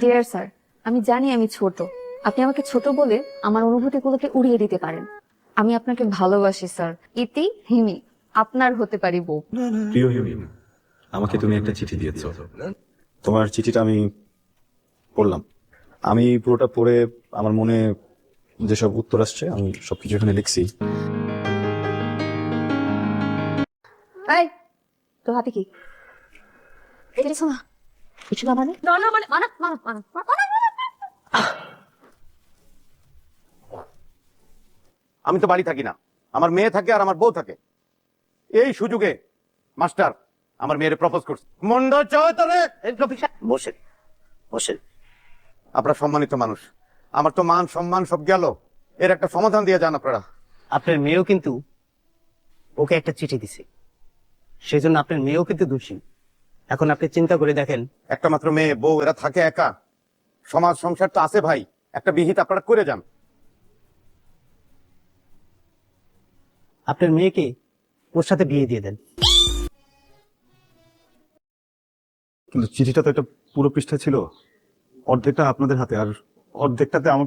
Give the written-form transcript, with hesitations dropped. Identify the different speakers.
Speaker 1: Dear sir, আমি জানি আমি ছোট। আপনি আমাকে ছোট বলে আমার অনুভূতিগুলোকে উড়িয়ে দিতে পারেন। আমি আপনাকে ভালোবাসি স্যার। ইতি হিমি, আপনার হতে পারি বউ।
Speaker 2: প্রিয় হিমি, আমাকে তুমি একটা চিঠি দিয়েছো। তোমার চিঠিটা আমি পড়লাম। আমি পুরোটা পড়ে আমার মনে যেসব উত্তর আসছে আমি সবকিছু এখানে লিখছি।
Speaker 1: এই, তোর হাতে কি? এটা কিছু না। কিছু না মানে? না মানে মানা মানা মানা মানা।
Speaker 3: আমি তো বাড়ি থাকি না, আমার মেয়ে থাকে আর আমার বউ থাকে। এই সুযোগে মাস্টার আমার মেয়ের প্রপোজ করছে। মন্ড চৌধুরী, বসেন বসেন। আপনারা সম্মানিত মানুষ, আমার তো মান সম্মান সব গেল, এর একটা সমাধান দিয়ে যান আপনারা।
Speaker 4: আপনার মেয়েও কিন্তু ওকে একটা চিঠি দিছে, সেজন্য আপনার মেয়েও কিন্তু দোষী। এখন আপনি চিন্তা করে দেখেন,
Speaker 3: একটা মাত্র মেয়ে, বউ, এরা থাকে একা। সমাজ সংসার তো আছে ভাই, একটা বিহিত আপনারা করে যান।
Speaker 4: আপনার মেয়েকে ওর সাথে বিয়ে দিয়ে দেন।
Speaker 2: কিন্তু চিঠিটা তো একটা পুরো পৃষ্ঠা ছিল, অর্ধেকটা আপনাদের হাতে আর অর্ধেকটাতে আমার।